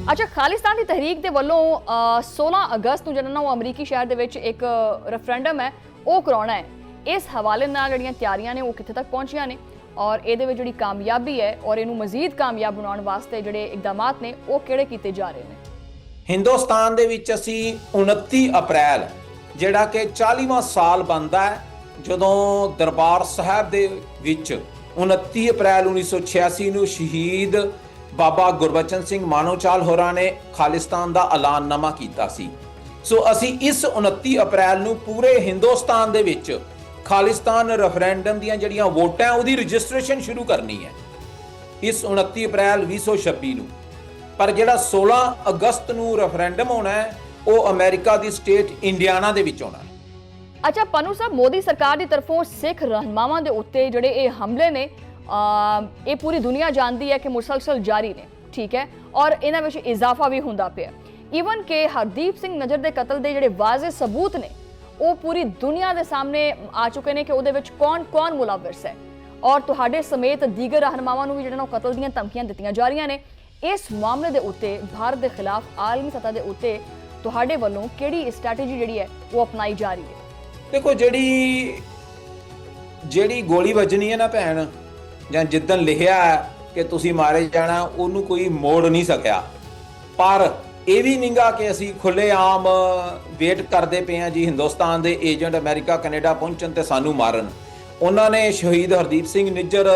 अच्छा, खालिस्तान की तहरीक के वलों 16 अगस्त ਨੂੰ अमरीकी शहर ਦੇ ਵਿੱਚ ਇੱਕ ਰੈਫਰੈਂਡਮ ਹੈ ਉਹ ਕਰਾਉਣਾ ਹੈ। ਇਸ ਹਵਾਲੇ ਨਾਲ ਜਿਹੜੀਆਂ ਤਿਆਰੀਆਂ ਨੇ ਉਹ ਕਿੱਥੇ ਤੱਕ ਪਹੁੰਚੀਆਂ ਨੇ ਔਰ ਇਹਦੇ ਵਿੱਚ ਜਿਹੜੀ ਕਾਮਯਾਬੀ ਹੈ ਔਰ ਇਹਨੂੰ ਮਜ਼ੀਦ ਕਾਮਯਾਬ ਬਣਾਉਣ ਵਾਸਤੇ ਜਿਹੜੇ ਇਕਦਾਮਾਤ ਨੇ ਉਹ ਕਿਹੜੇ ਕੀਤੇ ਜਾ ਰਹੇ ਨੇ। ਹਿੰਦੁਸਤਾਨ ਦੇ ਵਿੱਚ ਅਸੀਂ 29 ਅਪ੍ਰੈਲ ਜਿਹੜਾ ਕਿ 40ਵਾਂ ਸਾਲ ਬਣਦਾ ਹੈ ਜਦੋਂ ਦਰਬਾਰ ਸਾਹਿਬ ਦੇ ਵਿੱਚ 29 ਅਪ੍ਰੈਲ 1986 ਨੂੰ ਸ਼ਹੀਦ ਬਾਬਾ ਗੁਰਬਚਨ ਸਿੰਘ ਮਾਨੋਚਾਲ ਹੋਰਾਂ ਨੇ ਖਾਲਿਸਤਾਨ ਦਾ ਐਲਾਨਨਾਮਾ ਕੀਤਾ ਸੀ। ਸੋ ਅਸੀਂ ਇਸ 29 ਅਪ੍ਰੈਲ ਨੂੰ ਪੂਰੇ ਹਿੰਦੁਸਤਾਨ ਦੇ ਵਿੱਚ ਖਾਲਿਸਤਾਨ ਰੈਫਰੈਂਡਮ ਦੀਆਂ ਜਿਹੜੀਆਂ ਵੋਟਾਂ ਉਹਦੀ ਰਜਿਸਟ੍ਰੇਸ਼ਨ ਸ਼ੁਰੂ ਕਰਨੀ ਹੈ ਇਸ 29 ਅਪ੍ਰੈਲ 2026 ਨੂੰ। ਪਰ ਜਿਹੜਾ 16 ਅਗਸਤ ਨੂੰ ਰੈਫਰੈਂਡਮ ਹੋਣਾ ਹੈ ਉਹ ਅਮਰੀਕਾ ਦੀ ਸਟੇਟ ਇੰਡੀਆਨਾ ਦੇ ਵਿੱਚ ਹੋਣਾ ਹੈ। अच्छा, पन्नू साहब, मोदी सरकार की तरफों सिख रहनुमावां दे उत्ते जिहड़े ये हमले ने ये पूरी दुनिया जानती है कि मुसलसल जारी ने, ठीक है, और इन्हां विच इजाफा भी हुंदा पिया। ईवन के हरदीप सिंह नजर के कतल के जिहड़े वाज़े सबूत ने वो पूरी दुनिया के सामने आ चुके हैं कि उहदे विच कौन कौन मुलविस है और तुहाडे समेत दीगर रहनुमावां नूं भी जिहड़े कतल दीयां धमकियां दित्तियां जा रहीआं ने। इस मामले के उत्ते भारत के खिलाफ आलमी सतह के उत्ते तुहाडे वल्लों किहड़ी स्ट्रैटेजी जिहड़ी है वो अपनाई जा रही है? देखो ਜਿਹੜੀ ਗੋਲੀ ਵੱਜਣੀ ਹੈ ਨਾ ਭੈਣ, ਜਾਂ ਜਿੱਦਣ ਲਿਖਿਆ ਕਿ ਤੁਸੀਂ ਮਾਰੇ ਜਾਣਾ ਉਹਨੂੰ ਕੋਈ ਮੋੜ ਨਹੀਂ ਸਕਿਆ। ਪਰ ਇਹ ਵੀ ਨਹੀਂਗਾ ਕਿ ਅਸੀਂ ਖੁੱਲ੍ਹੇਆਮ ਵੇਟ ਕਰਦੇ ਪਏ ਹਾਂ ਜੀ ਹਿੰਦੁਸਤਾਨ ਦੇ ਏਜੰਟ ਅਮਰੀਕਾ ਕੈਨੇਡਾ ਪਹੁੰਚਣ ਤੇ ਸਾਨੂੰ ਮਾਰਨ। ਉਹਨਾਂ ਨੇ ਸ਼ਹੀਦ ਹਰਦੀਪ ਸਿੰਘ ਨਿੱਜਰ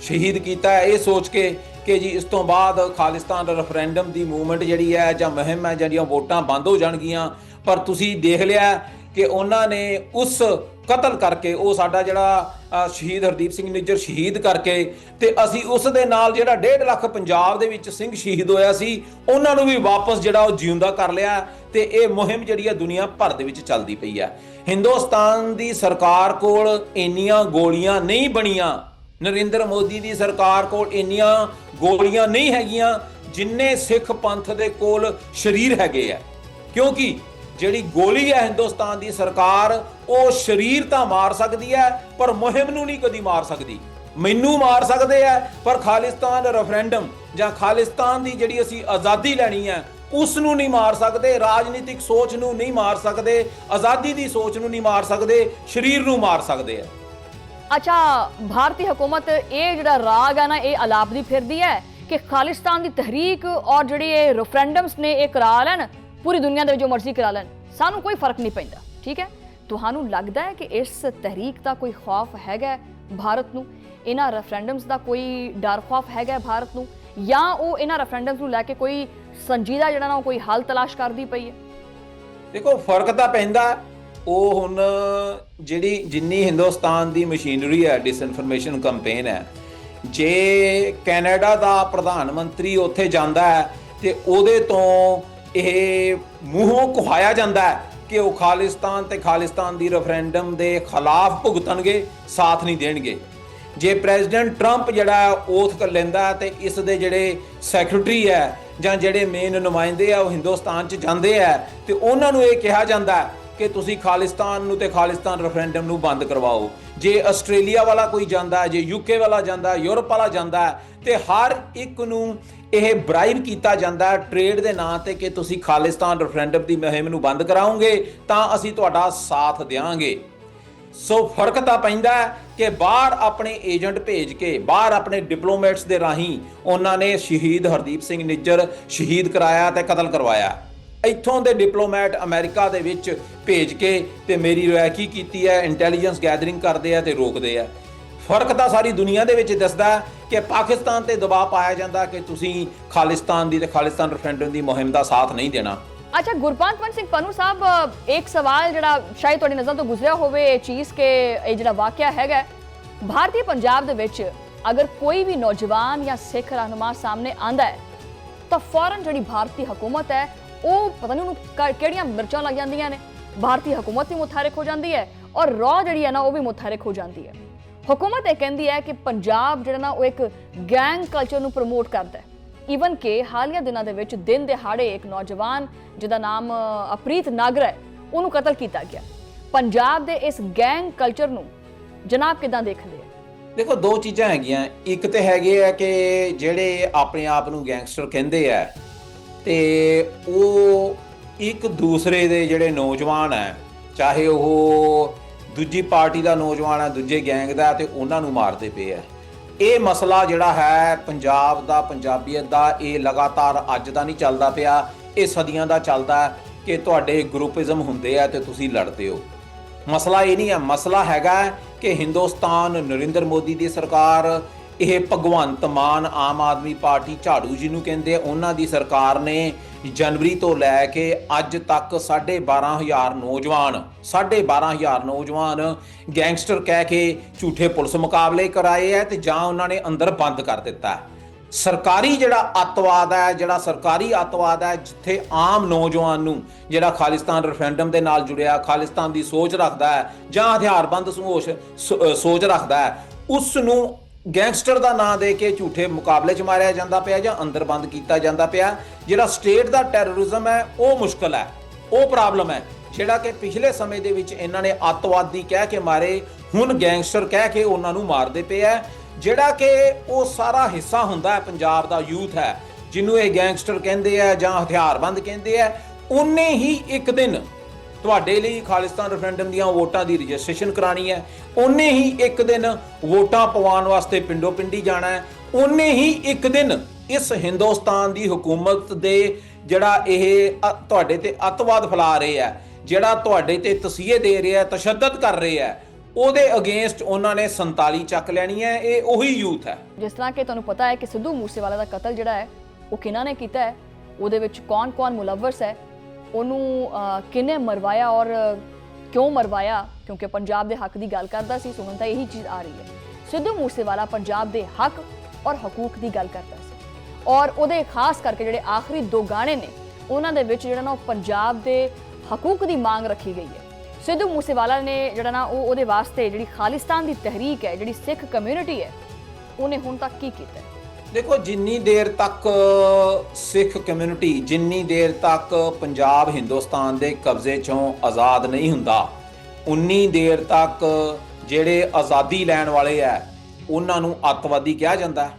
ਸ਼ਹੀਦ ਕੀਤਾ ਇਹ ਸੋਚ ਕੇ ਕਿ ਜੀ ਇਸ ਤੋਂ ਬਾਅਦ ਖਾਲਿਸਤਾਨ ਰੈਫਰੈਂਡਮ ਦੀ ਮੂਵਮੈਂਟ ਜਿਹੜੀ ਹੈ ਜਾਂ ਮੁਹਿੰਮ ਹੈ ਜਿਹੜੀਆਂ ਵੋਟਾਂ ਬੰਦ ਹੋ ਜਾਣਗੀਆਂ। ਪਰ ਤੁਸੀਂ ਦੇਖ ਲਿਆ ਕਿ ਉਹਨਾਂ ਨੇ ਉਸ ਕਤਲ ਕਰਕੇ ਉਹ ਸਾਡਾ ਜਿਹੜਾ ਸ਼ਹੀਦ ਹਰਦੀਪ ਸਿੰਘ ਨਿੱਜਰ ਸ਼ਹੀਦ ਕਰਕੇ ਤੇ ਅਸੀਂ ਉਸ ਦੇ ਨਾਲ ਜਿਹੜਾ 1.5 ਲੱਖ ਪੰਜਾਬ ਦੇ ਵਿੱਚ ਸਿੰਘ ਸ਼ਹੀਦ ਹੋਇਆ ਸੀ ਉਹਨਾਂ ਨੂੰ ਵੀ ਵਾਪਸ ਜਿਹੜਾ ਉਹ ਜਿਉਂਦਾ ਕਰ ਲਿਆ। ਤੇ ਇਹ ਮੁਹਿੰਮ ਜਿਹੜੀ ਹੈ ਦੁਨੀਆ ਭਰ ਦੇ ਵਿੱਚ ਚੱਲਦੀ ਪਈ ਹੈ। ਹਿੰਦੁਸਤਾਨ ਦੀ ਸਰਕਾਰ ਕੋਲ ਇੰਨੀਆਂ ਗੋਲੀਆਂ ਨਹੀਂ ਬਣੀਆਂ, ਨਰਿੰਦਰ ਮੋਦੀ ਦੀ ਸਰਕਾਰ ਕੋਲ ਇੰਨੀਆਂ ਗੋਲੀਆਂ ਨਹੀਂ ਹੈਗੀਆਂ ਜਿੰਨੇ ਸਿੱਖ ਪੰਥ ਦੇ ਕੋਲ ਸ਼ਰੀਰ ਹੈਗੇ ਆ। ਕਿਉਂਕਿ ਜਿਹੜੀ ਗੋਲੀ ਹੈ ਹਿੰਦੁਸਤਾਨ ਦੀ ਸਰਕਾਰ ਉਹ ਸ਼ਰੀਰ ਤਾਂ ਮਾਰ ਸਕਦੀ ਹੈ ਪਰ ਮੁਹਿੰਮ ਨੂੰ ਨਹੀਂ ਕਦੀ ਮਾਰ ਸਕਦੀ। ਮੈਨੂੰ ਮਾਰ ਸਕਦੇ ਆ ਪਰ ਖਾਲਿਸਤਾਨ ਰੈਫਰੈਂਡਮ ਜਾਂ ਖਾਲਿਸਤਾਨ ਦੀ ਜਿਹੜੀ ਅਸੀਂ ਆਜ਼ਾਦੀ ਲੈਣੀ ਹੈ ਉਸ ਨੂੰ ਨਹੀਂ ਮਾਰ ਸਕਦੇ, ਰਾਜਨੀਤਿਕ ਸੋਚ ਨੂੰ ਨਹੀਂ ਮਾਰ ਸਕਦੇ, ਆਜ਼ਾਦੀ ਦੀ ਸੋਚ ਨੂੰ ਨਹੀਂ ਮਾਰ ਸਕਦੇ, ਸ਼ਰੀਰ ਨੂੰ ਮਾਰ ਸਕਦੇ ਆ। अच्छा, भारतीय हुकूमत ये जिहड़ा राग है ना ये अलापदी फिरदी है कि खालिस्तान की तहरीक और जिहड़े ये रेफरेंडम्स ने ये करा लैन, पूरी दुनिया दे जो मर्जी करा लैन, सानू कोई फर्क नहीं पैंदा, ठीक है। तुहानू लगदा है कि इस तहरीक का कोई खौफ हैगा भारत नू, इन्हां रेफरेंडम्स का कोई डर खौफ हैगा भारत नू, या वो इन्हां रेफरेंडम्स नू लैके कोई संजीदा जिहड़ा ना कोई हल तलाश करदी पई है? देखो फर्क तां पैंदा। ਉਹ ਹੁਣ ਜਿਹੜੀ ਜਿੰਨੀ ਹਿੰਦੁਸਤਾਨ ਦੀ ਮਸ਼ੀਨਰੀ ਹੈ ਡਿਸਇਨਫੋਰਮੇਸ਼ਨ ਕੰਪੇਨ ਹੈ, ਜੇ ਕੈਨੇਡਾ ਦਾ ਪ੍ਰਧਾਨ ਮੰਤਰੀ ਉੱਥੇ ਜਾਂਦਾ ਹੈ ਤੇ ਉਹਦੇ ਤੋਂ ਇਹ ਮੂੰਹੋਂ ਕੁਹਾਇਆ ਜਾਂਦਾ ਹੈ ਕਿ ਉਹ ਖਾਲਿਸਤਾਨ ਤੇ ਖਾਲਿਸਤਾਨ ਦੀ ਰੈਫਰੈਂਡਮ ਦੇ ਖਿਲਾਫ ਭੁਗਤਣਗੇ, ਸਾਥ ਨਹੀਂ ਦੇਣਗੇ। ਜੇ ਪ੍ਰੈਜ਼ੀਡੈਂਟ ਟਰੰਪ ਜਿਹੜਾ ਓਥ ਕਰ ਲੈਂਦਾ ਤੇ ਇਸ ਦੇ ਜਿਹੜੇ ਸੈਕਟਰੀ ਹੈ ਜਾਂ ਜਿਹੜੇ ਮੇਨ ਨੁਮਾਇੰਦੇ ਆ ਉਹ ਹਿੰਦੁਸਤਾਨ 'ਚ ਜਾਂਦੇ ਆ ਤੇ ਉਹਨਾਂ ਨੂੰ ਇਹ ਕਿਹਾ ਜਾਂਦਾ ਕਿ ਤੁਸੀਂ ਖਾਲਿਸਤਾਨ ਨੂੰ ਤੇ ਖਾਲਿਸਤਾਨ ਰੈਫਰੈਂਡਮ ਨੂੰ ਬੰਦ ਕਰਵਾਓ। ਜੇ ਆਸਟ੍ਰੇਲੀਆ ਵਾਲਾ ਕੋਈ ਜਾਂਦਾ, ਜੇ ਯੂਕੇ ਵਾਲਾ ਜਾਂਦਾ, ਯੂਰਪ ਵਾਲਾ ਜਾਂਦਾ ਤੇ ਹਰ ਇੱਕ ਨੂੰ ਇਹ ਬਰਾਈਬ ਕੀਤਾ ਜਾਂਦਾ ਟ੍ਰੇਡ ਦੇ ਨਾਂ ਤੇ ਕਿ ਤੁਸੀਂ ਖਾਲਿਸਤਾਨ ਰੈਫਰੈਂਡਮ ਦੀ ਮੁਹਿੰਮ ਨੂੰ ਬੰਦ ਕਰਾਓਗੇ ਤਾਂ ਅਸੀਂ ਤੁਹਾਡਾ ਸਾਥ ਦੇਵਾਂਗੇ। ਸੋ ਫਰਕ ਤਾਂ ਪੈਂਦਾ ਕਿ ਬਾਹਰ ਆਪਣੇ ਏਜੰਟ ਭੇਜ ਕੇ, ਬਾਹਰ ਆਪਣੇ ਡਿਪਲੋਮੈਟਸ ਦੇ ਰਾਹੀਂ ਉਹਨਾਂ ਨੇ ਸ਼ਹੀਦ ਹਰਦੀਪ ਸਿੰਘ ਨਿੱਜਰ ਸ਼ਹੀਦ ਕਰਾਇਆ ਤੇ ਕਤਲ ਕਰਵਾਇਆ। ਇੱਥੋਂ ਦੇ ਡਿਪਲੋਮੈਟ ਅਮਰੀਕਾ ਦੇ ਵਿੱਚ ਭੇਜ ਕੇ ਤੇ ਮੇਰੀ ਰੈਕੀ ਕੀਤੀ ਹੈ, ਇੰਟੈਲੀਜੈਂਸ ਗੈਦਰਿੰਗ ਕਰਦੇ ਆ ਤੇ ਰੋਕਦੇ ਆ। ਫਰਕ ਤਾਂ ਸਾਰੀ ਦੁਨੀਆ ਦੇ ਵਿੱਚ ਦਿਸਦਾ ਕਿ ਪਾਕਿਸਤਾਨ ਤੇ ਦਬਾਅ ਪਾਇਆ ਜਾਂਦਾ ਕਿ ਤੁਸੀਂ ਖਾਲਿਸਤਾਨ ਦੀ ਤੇ ਖਾਲਿਸਤਾਨ ਰੈਫਰੈਂਡਮ ਦੀ ਮੁਹਿੰਮ ਦਾ ਸਾਥ ਨਹੀਂ ਦੇਣਾ। अच्छा, गुरपाल सिंह पन्नू साहब, एक सवाल जिहड़ा शायद तुहाडी नज़र तो गुजरिया होवे ये चीज़ के ये जिहड़ा वाक़या हैगा भारतीय पंजाब दे विच अगर कोई भी नौजवान या सिख रहनुमा सामने आंदा है तो फौरन जिहड़ी भारतीय हुकूमत है वो पता नहीं उन्होंने किहड़ियां मिर्चां लग जांदियां ने, भारतीय हुकूमत भी मुतहरिक हो जाती है और रॉ जिहड़ी है ना वो भी मुतहरिक हो जाती है। हुकूमत ये कहती है कि पंजाब जिहड़ा ना वो एक गैंग कल्चर नूं प्रमोट करता है। ਈਵਨ ਕਿ ਹਾਲੀਆ ਦਿਨਾਂ ਦੇ ਵਿੱਚ ਦਿਨ ਦਿਹਾੜੇ ਇੱਕ ਨੌਜਵਾਨ ਜਿਹਦਾ ਨਾਮ ਅਪ੍ਰੀਤ ਨਾਗਰ ਹੈ ਉਹਨੂੰ ਕਤਲ ਕੀਤਾ ਗਿਆ। ਪੰਜਾਬ ਦੇ ਇਸ ਗੈਂਗ ਕਲਚਰ ਨੂੰ ਜਨਾਬ ਕਿਦਾਂ ਦੇਖਦੇ ਆ? ਦੇਖੋ ਦੋ ਚੀਜ਼ਾਂ ਹੈਗੀਆਂ। ਇੱਕ ਤੇ ਹੈਗੇ ਆ ਕਿ ਜਿਹੜੇ ਆਪਣੇ ਆਪ ਨੂੰ ਗੈਂਗਸਟਰ ਕਹਿੰਦੇ ਆ ਤੇ ਉਹ ਇੱਕ ਦੂਸਰੇ ਦੇ ਜਿਹੜੇ ਨੌਜਵਾਨ ਹੈ, ਚਾਹੇ ਉਹ ਦੂਜੀ ਪਾਰਟੀ ਦਾ ਨੌਜਵਾਨ ਹੈ, ਦੂਜੇ ਗੈਂਗ ਦਾ, ਤੇ ਉਹਨਾਂ ਨੂੰ ਮਾਰਦੇ ਪਏ ਆ। ਇਹ ਮਸਲਾ ਜਿਹੜਾ ਹੈ ਪੰਜਾਬ ਦਾ, ਪੰਜਾਬੀਅਤ ਦਾ, ਇਹ ਲਗਾਤਾਰ ਅੱਜ ਦਾ ਨਹੀਂ ਚੱਲਦਾ ਪਿਆ, ਇਹ ਸਦੀਆਂ ਦਾ ਚੱਲਦਾ ਹੈ ਕਿ ਤੁਹਾਡੇ ਗਰੁੱਪਿਜ਼ਮ ਹੁੰਦੇ ਆ ਤੇ ਤੁਸੀਂ ਲੜਦੇ ਹੋ। ਮਸਲਾ ਇਹ ਨਹੀਂ ਹੈ, ਮਸਲਾ ਹੈਗਾ ਕਿ ਹਿੰਦੁਸਤਾਨ, ਨਰਿੰਦਰ ਮੋਦੀ ਦੀ ਸਰਕਾਰ, ਇਹ ਭਗਵੰਤ ਮਾਨ ਆਮ ਆਦਮੀ ਪਾਰਟੀ ਝਾੜੂ ਜਿਹਨੂੰ ਕਹਿੰਦੇ ਆ, ਉਹਨਾਂ ਦੀ ਸਰਕਾਰ ਨੇ ਜਨਵਰੀ ਤੋਂ ਲੈ ਕੇ ਅੱਜ ਤੱਕ 12,500 ਨੌਜਵਾਨ ਗੈਂਗਸਟਰ ਕਹਿ ਕੇ ਝੂਠੇ ਪੁਲਿਸ ਮੁਕਾਬਲੇ ਕਰਾਏ ਹੈ ਤੇ ਜਾਂ ਉਹਨਾਂ ਨੇ ਅੰਦਰ ਬੰਦ ਕਰ ਦਿੱਤਾ ਹੈ। ਸਰਕਾਰੀ ਜਿਹੜਾ ਅੱਤਵਾਦ ਹੈ, ਜਿਹੜਾ ਸਰਕਾਰੀ ਅੱਤਵਾਦ ਹੈ, ਜਿੱਥੇ ਆਮ ਨੌਜਵਾਨ ਨੂੰ ਜਿਹੜਾ ਖਾਲਿਸਤਾਨ ਰੈਫਰੈਂਡਮ ਦੇ ਨਾਲ ਜੁੜਿਆ, ਖਾਲਿਸਤਾਨ ਦੀ ਸੋਚ ਰੱਖਦਾ ਹੈ ਜਾਂ ਹਥਿਆਰਬੰਦ ਸੋਚ ਰੱਖਦਾ ਹੈ, ਉਸ ਨੂੰ ਗੈਂਗਸਟਰ ਦਾ ਨਾਂ ਦੇ ਕੇ ਝੂਠੇ ਮੁਕਾਬਲੇ 'ਚ ਮਾਰਿਆ ਜਾਂਦਾ ਪਿਆ ਜਾਂ ਅੰਦਰ ਬੰਦ ਕੀਤਾ ਜਾਂਦਾ ਪਿਆ। ਜਿਹੜਾ ਸਟੇਟ ਦਾ ਟੈਰਰਿਜ਼ਮ ਹੈ ਉਹ ਮੁਸ਼ਕਲ ਹੈ, ਉਹ ਪ੍ਰੋਬਲਮ ਹੈ, ਜਿਹੜਾ ਕਿ ਪਿਛਲੇ ਸਮੇਂ ਦੇ ਵਿੱਚ ਇਹਨਾਂ ਨੇ ਅੱਤਵਾਦੀ ਕਹਿ ਕੇ ਮਾਰੇ, ਹੁਣ ਗੈਂਗਸਟਰ ਕਹਿ ਕੇ ਉਹਨਾਂ ਨੂੰ ਮਾਰਦੇ ਪਏ ਹੈ। ਜਿਹੜਾ ਕਿ ਉਹ ਸਾਰਾ ਹਿੱਸਾ ਹੁੰਦਾ ਹੈ ਪੰਜਾਬ ਦਾ ਯੂਥ ਹੈ, ਜਿਹਨੂੰ ਇਹ ਗੈਂਗਸਟਰ ਕਹਿੰਦੇ ਆ ਜਾਂ ਹਥਿਆਰਬੰਦ ਕਹਿੰਦੇ ਆ, ਉਹਨੇ ਹੀ ਇੱਕ ਦਿਨ ਤੁਹਾਡੇ ਲਈ ਖਾਲਿਸਤਾਨ ਰੈਫਰੈਂਡਮ ਦੀਆਂ ਵੋਟਾਂ ਦੀ ਰਜਿਸਟ੍ਰੇਸ਼ਨ ਕਰਾਣੀ ਹੈ, ਉਹਨੇ ਹੀ ਇੱਕ ਦਿਨ ਵੋਟਾਂ ਪਵਾਉਣ ਵਾਸਤੇ ਪਿੰਡੋ ਪਿੰਡੀ ਜਾਣਾ ਹੈ, ਉਹਨੇ ਹੀ ਇੱਕ ਦਿਨ ਇਸ ਹਿੰਦੁਸਤਾਨ ਦੀ ਹੁਕੂਮਤ ਦੇ ਜਿਹੜਾ ਇਹ ਤੁਹਾਡੇ ਤੇ ਅੱਤਵਾਦ ਫੈਲਾ ਰਹੇ ਆ, ਜਿਹੜਾ ਤੁਹਾਡੇ ਤੇ ਤਸੀਹੇ ਦੇ ਰਿਹਾ, ਤਸ਼ੱਦਦ ਕਰ ਰਹੇ ਆ, ਉਹਦੇ ਅਗੇਂਸਟ ਉਹਨਾਂ ਨੇ 47 ਚੱਕ ਲੈਣੀ ਹੈ। ਇਹ ਉਹੀ ਯੂਥ ਹੈ। ਜਿਸ ਤਰ੍ਹਾਂ ਕਿ ਤੁਹਾਨੂੰ ਪਤਾ ਹੈ ਕਿ ਸਿੱਧੂ ਮੂਸੇਵਾਲਾ ਦਾ ਕਤਲ ਜਿਹੜਾ ਹੈ ਉਹ ਕਿਹਨਾਂ ਨੇ ਕੀਤਾ ਹੈ, ਉਹਦੇ ਵਿੱਚ ਕੌਣ-ਕੌਣ ਮੁਲਵਸ ਹੈ, ਉਹਨੂੰ ਕਿਹਨੇ ਮਰਵਾਇਆ ਔਰ ਕਿਉਂ ਮਰਵਾਇਆ, ਕਿਉਂਕਿ ਪੰਜਾਬ ਦੇ ਹੱਕ ਦੀ ਗੱਲ ਕਰਦਾ ਸੀ। ਸੁਣਨ ਤਾਂ ਇਹੀ ਚੀਜ਼ ਆ ਰਹੀ ਹੈ, ਸਿੱਧੂ ਮੂਸੇਵਾਲਾ ਪੰਜਾਬ ਦੇ ਹੱਕ ਔਰ ਹਕੂਕ ਦੀ ਗੱਲ ਕਰਦਾ ਸੀ, ਔਰ ਉਹਦੇ ਖਾਸ ਕਰਕੇ ਜਿਹੜੇ ਆਖਰੀ 2 ਗਾਣੇ ਨੇ ਉਹਨਾਂ ਦੇ ਵਿੱਚ ਜਿਹੜਾ ਨਾ ਉਹ ਪੰਜਾਬ ਦੇ ਹਕੂਕ ਦੀ ਮੰਗ ਰੱਖੀ ਗਈ ਹੈ। ਸਿੱਧੂ ਮੂਸੇਵਾਲਾ ਨੇ ਜਿਹੜਾ ਨਾ ਉਹਦੇ ਵਾਸਤੇ ਜਿਹੜੀ ਖਾਲਿਸਤਾਨ ਦੀ ਤਹਿਰੀਕ ਹੈ, ਜਿਹੜੀ ਸਿੱਖ ਕਮਿਊਨਿਟੀ ਹੈ, ਉਹਨੇ ਹੁਣ ਤੱਕ ਕੀ ਕੀਤਾ? ਦੇਖੋ, ਜਿੰਨੀ ਦੇਰ ਤੱਕ ਸਿੱਖ ਕਮਿਊਨਿਟੀ, ਜਿੰਨੀ ਦੇਰ ਤੱਕ ਪੰਜਾਬ ਹਿੰਦੁਸਤਾਨ ਦੇ ਕਬਜ਼ੇ ਚੋਂ ਆਜ਼ਾਦ ਨਹੀਂ ਹੁੰਦਾ, ਉਨੀ ਦੇਰ ਤੱਕ ਜਿਹੜੇ ਆਜ਼ਾਦੀ ਲੈਣ ਵਾਲੇ ਆ ਉਹਨਾਂ ਨੂੰ ਅੱਤਵਾਦੀ ਕਿਹਾ ਜਾਂਦਾ।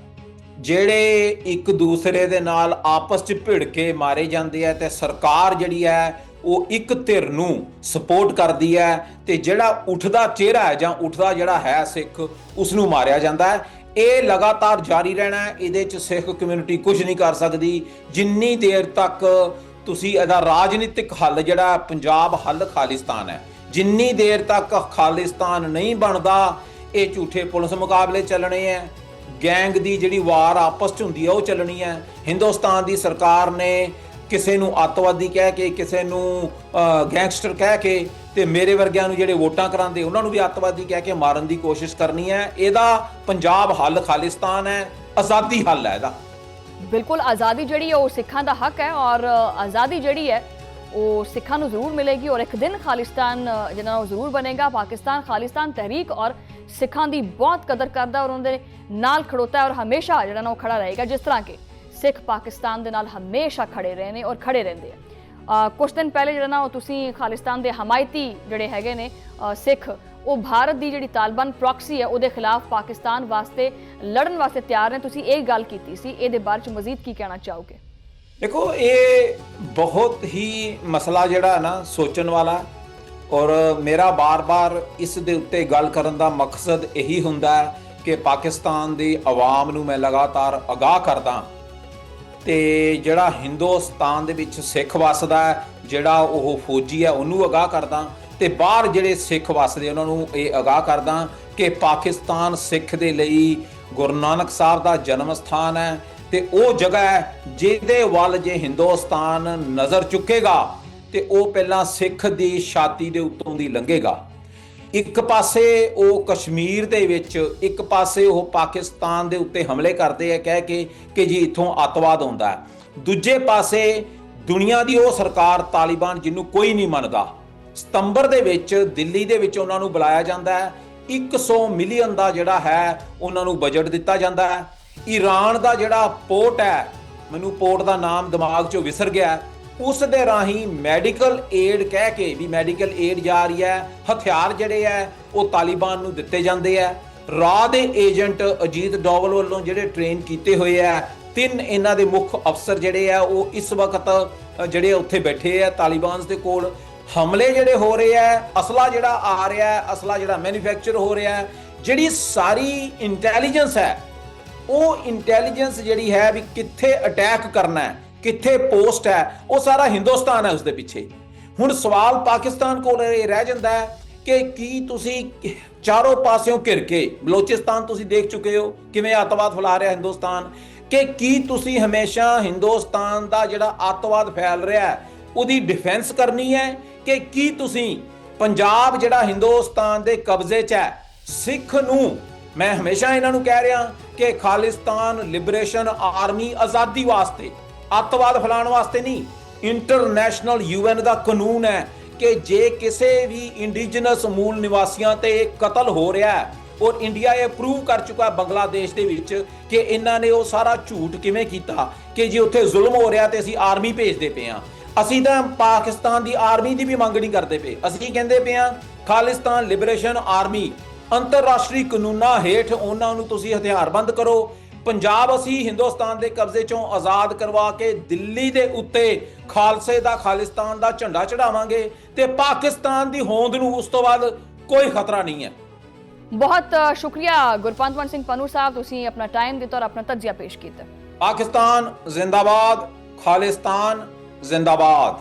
ਜਿਹੜੇ ਇੱਕ ਦੂਸਰੇ ਦੇ ਨਾਲ ਆਪਸ 'ਚ ਭਿੜ ਕੇ ਮਾਰੇ ਜਾਂਦੇ ਆ ਤੇ ਸਰਕਾਰ ਜਿਹੜੀ ਹੈ ਉਹ ਇੱਕ ਧਿਰ ਨੂੰ ਸਪੋਰਟ ਕਰਦੀ ਹੈ ਤੇ ਜਿਹੜਾ ਉੱਠਦਾ ਚਿਹਰਾ ਹੈ ਜਾਂ ਉੱਠਦਾ ਜਿਹੜਾ ਹੈ ਸਿੱਖ, ਉਸ ਨੂੰ ਮਾਰਿਆ ਜਾਂਦਾ ਹੈ। ਇਹ ਲਗਾਤਾਰ ਜਾਰੀ ਰਹਿਣਾ ਹੈ। ਇਹਦੇ 'ਚ ਸਿੱਖ ਕਮਿਊਨਿਟੀ ਕੁਝ ਨਹੀਂ ਕਰ ਸਕਦੀ ਜਿੰਨੀ ਦੇਰ ਤੱਕ ਤੁਸੀਂ ਇਹਦਾ ਰਾਜਨੀਤਿਕ ਹੱਲ ਜਿਹੜਾ ਪੰਜਾਬ ਹੱਲ ਖਾਲਿਸਤਾਨ ਹੈ, ਜਿੰਨੀ ਦੇਰ ਤੱਕ ਖਾਲਿਸਤਾਨ ਨਹੀਂ ਬਣਦਾ, ਇਹ ਝੂਠੇ ਪੁਲਿਸ ਮੁਕਾਬਲੇ ਚੱਲਣੇ ਹੈ, ਗੈਂਗ ਦੀ ਜਿਹੜੀ ਵਾਰ ਆਪਸ 'ਚ ਹੁੰਦੀ ਹੈ ਉਹ ਚੱਲਣੀ ਹੈ। ਹਿੰਦੁਸਤਾਨ ਦੀ ਸਰਕਾਰ ਨੇ ਕਿਸੇ ਨੂੰ ਅੱਤਵਾਦੀ ਕਹਿ ਕੇ, ਕਿਸੇ ਨੂੰ ਗੈਂਗਸਟਰ ਕਹਿ ਕੇ, ਤੇ ਮੇਰੇ ਵਰਗਿਆਂ ਨੂੰ ਜਿਹੜੇ ਵੋਟਾਂ ਕਰਾਉਂਦੇ ਉਹਨਾਂ ਨੂੰ ਵੀ ਅੱਤਵਾਦੀ ਕਹਿ ਕੇ ਮਾਰਨ ਦੀ ਕੋਸ਼ਿਸ਼ ਕਰਨੀ ਹੈ। ਇਹਦਾ ਪੰਜਾਬ ਹੱਲ ਖਾਲਿਸਤਾਨ ਹੈ, ਆਜ਼ਾਦੀ ਹੱਲ ਹੈ ਇਹਦਾ। ਬਿਲਕੁਲ, ਆਜ਼ਾਦੀ ਜਿਹੜੀ ਹੈ ਉਹ ਸਿੱਖਾਂ ਦਾ ਹੱਕ ਹੈ ਔਰ ਆਜ਼ਾਦੀ ਜਿਹੜੀ ਹੈ ਉਹ ਸਿੱਖਾਂ ਨੂੰ ਜ਼ਰੂਰ ਮਿਲੇਗੀ ਔਰ ਇੱਕ ਦਿਨ ਖਾਲਿਸਤਾਨ ਜਿਹੜਾ ਉਹ ਜ਼ਰੂਰ ਬਣੇਗਾ। ਪਾਕਿਸਤਾਨ ਖਾਲਿਸਤਾਨ ਤਹਿਰੀਕ ਔਰ ਸਿੱਖਾਂ ਦੀ ਬਹੁਤ ਕਦਰ ਕਰਦਾ ਔਰ ਉਹਨਾਂ ਦੇ ਨਾਲ ਖੜੋਤਾ ਹੈ ਔਰ ਹਮੇਸ਼ਾ ਜਿਹੜਾ ਨਾ ਉਹ ਖੜਾ ਰਹੇਗਾ, ਜਿਸ ਤਰ੍ਹਾਂ ਕਿ ਸਿੱਖ ਪਾਕਿਸਤਾਨ ਦੇ ਨਾਲ ਹਮੇਸ਼ਾ ਖੜੇ ਰਹੇ ਨੇ ਔਰ ਖੜੇ ਰਹਿੰਦੇ ਆ। ਕੁਝ ਦਿਨ ਪਹਿਲੇ ਜਿਹੜਾ ਨਾ ਉਹ ਤੁਸੀਂ ਖਾਲਿਸਤਾਨ ਦੇ ਹਮਾਇਤੀ ਜਿਹੜੇ ਹੈਗੇ ਨੇ ਸਿੱਖ, ਉਹ ਭਾਰਤ ਦੀ ਜਿਹੜੀ ਤਾਲਿਬਾਨ ਪ੍ਰੌਕਸੀ ਹੈ ਉਹਦੇ ਖਿਲਾਫ ਪਾਕਿਸਤਾਨ ਵਾਸਤੇ ਲੜਨ ਵਾਸਤੇ ਤਿਆਰ ਨੇ। ਤੁਸੀਂ ਇਹ ਗੱਲ ਕੀਤੀ ਸੀ, ਇਹਦੇ ਬਾਰੇ ਚ ਮਜ਼ੀਦ ਕੀ ਕਹਿਣਾ ਚਾਹੋਗੇ? ਦੇਖੋ, ਇਹ ਬਹੁਤ ਹੀ ਮਸਲਾ ਜਿਹੜਾ ਨਾ ਸੋਚਣ ਵਾਲਾ, ਔਰ ਮੇਰਾ ਬਾਰ-ਬਾਰ ਇਸ ਦੇ ਉੱਤੇ ਗੱਲ ਕਰਨ ਦਾ ਮਕਸਦ ਇਹੀ ਹੁੰਦਾ ਹੈ ਕਿ ਪਾਕਿਸਤਾਨ ਦੀ ਆਵਾਮ ਨੂੰ ਮੈਂ ਲਗਾਤਾਰ ਆਗਾਹ ਕਰਦਾ ਤੇ ਜਿਹੜਾ ਹਿੰਦੁਸਤਾਨ ਦੇ ਵਿੱਚ ਸਿੱਖ ਵਸਦਾ ਹੈ, ਜਿਹੜਾ ਉਹ ਫੌਜੀ ਹੈ, ਉਹਨੂੰ ਆਗਾਹ ਕਰਦਾ, ਤੇ ਬਾਹਰ ਜਿਹੜੇ ਸਿੱਖ ਵਸਦੇ ਉਹਨਾਂ ਨੂੰ ਇਹ ਆਗਾਹ ਕਰਦਾ ਕਿ ਪਾਕਿਸਤਾਨ ਸਿੱਖ ਦੇ ਲਈ ਗੁਰੂ ਨਾਨਕ ਸਾਹਿਬ ਦਾ ਜਨਮ ਸਥਾਨ ਹੈ ਤੇ ਉਹ ਜਗ੍ਹਾ ਹੈ ਜਿਹਦੇ ਵੱਲ ਜੇ ਹਿੰਦੁਸਤਾਨ ਨਜ਼ਰ ਚੁੱਕੇਗਾ ਤੇ ਉਹ ਪਹਿਲਾਂ ਸਿੱਖ ਦੀ ਛਾਤੀ ਦੇ ਉੱਤੋਂ ਦੀ ਲੰਘੇਗਾ। ਇੱਕ ਪਾਸੇ ਉਹ ਕਸ਼ਮੀਰ ਦੇ ਵਿੱਚ, ਇੱਕ ਪਾਸੇ ਉਹ ਪਾਕਿਸਤਾਨ ਦੇ ਉੱਤੇ ਹਮਲੇ ਕਰਦੇ ਆ ਕਹਿ ਕੇ ਕਿ ਜੀ ਇੱਥੋਂ ਅੱਤਵਾਦ ਆਉਂਦਾ ਹੈ, ਦੂਜੇ ਪਾਸੇ ਦੁਨੀਆ ਦੀ ਉਹ ਸਰਕਾਰ ਤਾਲਿਬਾਨ ਜਿਹਨੂੰ ਕੋਈ ਨਹੀਂ ਮੰਨਦਾ, ਸਤੰਬਰ ਦੇ ਵਿੱਚ ਦਿੱਲੀ ਦੇ ਵਿੱਚ ਉਹਨਾਂ ਨੂੰ ਬੁਲਾਇਆ ਜਾਂਦਾ ਹੈ, 100 ਮਿਲੀਅਨ ਦਾ ਜਿਹੜਾ ਹੈ ਉਹਨਾਂ ਨੂੰ ਬਜਟ ਦਿੱਤਾ ਜਾਂਦਾ ਹੈ। ਈਰਾਨ ਦਾ ਜਿਹੜਾ ਪੋਰਟ ਹੈ, ਮੈਨੂੰ ਪੋਰਟ ਦਾ ਨਾਮ ਦਿਮਾਗ 'ਚੋਂ ਵਿਸਰ ਗਿਆ, ਉਸ ਦੇ ਰਾਹੀਂ ਮੈਡੀਕਲ ਏਡ ਕਹਿ ਕੇ ਵੀ ਮੈਡੀਕਲ ਏਡ ਜਾ ਰਹੀ ਹੈ, ਹਥਿਆਰ ਜਿਹੜੇ ਹੈ ਉਹ ਤਾਲਿਬਾਨ ਨੂੰ ਦਿੱਤੇ ਜਾਂਦੇ ਆ। ਰਾਹ ਦੇ ਏਜੰਟ ਅਜੀਤ ਡੋਵਲ ਵੱਲੋਂ ਜਿਹੜੇ ਟ੍ਰੇਨ ਕੀਤੇ ਹੋਏ ਆ 3 ਇਹਨਾਂ ਦੇ ਮੁੱਖ ਅਫਸਰ ਜਿਹੜੇ ਆ ਉਹ ਇਸ ਵਕਤ ਜਿਹੜੇ ਉੱਥੇ ਬੈਠੇ ਆ ਤਾਲਿਬਾਨ ਦੇ ਕੋਲ। ਹਮਲੇ ਜਿਹੜੇ ਹੋ ਰਹੇ ਆ, ਅਸਲਾ ਜਿਹੜਾ ਆ ਰਿਹਾ ਹੈ, ਅਸਲਾ ਜਿਹੜਾ ਮੈਨੂਫੈਕਚਰ ਹੋ ਰਿਹਾ ਹੈ, ਜਿਹੜੀ ਸਾਰੀ ਇੰਟੈਲੀਜੈਂਸ ਹੈ, ਉਹ ਇੰਟੈਲੀਜੈਂਸ ਜਿਹੜੀ ਹੈ ਵੀ ਕਿੱਥੇ ਅਟੈਕ ਕਰਨਾ ਹੈ, ਕਿੱਥੇ ਪੋਸਟ ਹੈ, ਉਹ ਸਾਰਾ ਹਿੰਦੁਸਤਾਨ ਹੈ ਉਸ ਦੇ ਪਿੱਛੇ। ਹੁਣ ਸਵਾਲ ਪਾਕਿਸਤਾਨ ਕੋਲ ਇਹ ਰਹਿ ਜਾਂਦਾ ਹੈ ਕਿ ਕੀ ਤੁਸੀਂ ਚਾਰੋਂ ਪਾਸਿਓਂ ਘਿਰ ਕੇ, ਬਲੋਚਿਸਤਾਨ ਤੁਸੀਂ ਦੇਖ ਚੁੱਕੇ ਹੋ ਕਿਵੇਂ ਅੱਤਵਾਦ ਫੈਲਾ ਰਿਹਾ ਹਿੰਦੁਸਤਾਨ, ਕਿ ਕੀ ਤੁਸੀਂ ਹਮੇਸ਼ਾ ਹਿੰਦੁਸਤਾਨ ਦਾ ਜਿਹੜਾ ਅੱਤਵਾਦ ਫੈਲ ਰਿਹਾ ਹੈ ਉਹਦੀ ਡਿਫੈਂਸ ਕਰਨੀ ਹੈ, ਕਿ ਕੀ ਤੁਸੀਂ ਪੰਜਾਬ ਜਿਹੜਾ ਹਿੰਦੁਸਤਾਨ ਦੇ ਕਬਜ਼ੇ 'ਚ ਹੈ, ਸਿੱਖ ਨੂੰ, ਮੈਂ ਹਮੇਸ਼ਾ ਇਹਨਾਂ ਨੂੰ ਕਹਿ ਰਿਹਾ ਕਿ ਖਾਲਿਸਤਾਨ ਲਿਬਰੇਸ਼ਨ ਆਰਮੀ ਆਜ਼ਾਦੀ ਵਾਸਤੇ, ਅੱਤਵਾਦ ਫੈਲਾਉਣ ਵਾਸਤੇ ਨਹੀਂ। ਇੰਟਰਨੈਸ਼ਨਲ UN ਦਾ ਕਾਨੂੰਨ ਹੈ ਕਿ ਜੇ ਕਿਸੇ ਵੀ ਇੰਡੀਜਨਸ ਮੂਲ ਨਿਵਾਸੀਆਂ ਤੇ ਕਤਲ ਹੋ ਰਿਹਾ ਹੈ, ਔਰ ਇੰਡੀਆ ਇਹ ਪ੍ਰੂਵ ਕਰ ਚੁੱਕਾ ਹੈ ਬੰਗਲਾਦੇਸ਼ ਦੇ ਵਿੱਚ ਕਿ ਇਹਨਾਂ ਨੇ ਉਹ ਸਾਰਾ ਝੂਠ ਕਿਵੇਂ ਕੀਤਾ ਕਿ ਜੇ ਉੱਥੇ ਜ਼ੁਲਮ ਹੋ ਰਿਹਾ ਤੇ ਅਸੀਂ ਆਰਮੀ ਭੇਜਦੇ ਪਏ ਹਾਂ। ਅਸੀਂ ਤਾਂ ਪਾਕਿਸਤਾਨ ਦੀ ਆਰਮੀ ਦੀ ਵੀ ਮੰਗ ਨਹੀਂ ਕਰਦੇ ਪਏ, ਅਸੀਂ ਕਹਿੰਦੇ ਪਏ ਹਾਂ ਖਾਲਿਸਤਾਨ ਲਿਬਰੇਸ਼ਨ ਆਰਮੀ, ਅੰਤਰਰਾਸ਼ਟਰੀ ਕਾਨੂੰਨਾਂ ਹੇਠ ਉਹਨਾਂ ਨੂੰ ਤੁਸੀਂ ਹਥਿਆਰਬੰਦ ਕਰੋ। ਪੰਜਾਬ ਅਸੀਂ ਹਿੰਦੁਸਤਾਨ ਦੇ ਕਬਜ਼ੇ ਚੋਂ ਆਜ਼ਾਦ ਕਰਵਾ ਕੇ ਦਿੱਲੀ ਦੇ ਉੱਤੇ ਖਾਲਸੇ ਦਾ, ਖਾਲਿਸਤਾਨ ਦਾ ਝੰਡਾ ਚੜਾਵਾਂਗੇ ਤੇ ਪਾਕਿਸਤਾਨ ਦੀ ਹੋਂਦ ਨੂੰ ਉਸ ਤੋਂ ਬਾਅਦ ਕੋਈ ਖਤਰਾ ਨਹੀਂ ਹੈ। ਬਹੁਤ ਸ਼ੁਕਰੀਆ ਗੁਰਪੰਤਵੰਤ ਸਿੰਘ ਪੰਨੂ ਸਾਹਿਬ, ਤੁਸੀਂ ਆਪਣਾ ਟਾਈਮ ਦਿੱਤਾ ਔਰ ਆਪਣਾ ਤਜਜ਼ੀਆ ਪੇਸ਼ ਕੀਤਾ। ਪਾਕਿਸਤਾਨ ਜ਼ਿੰਦਾਬਾਦ, ਖਾਲਿਸਤਾਨ ਜ਼ਿੰਦਾਬਾਦ।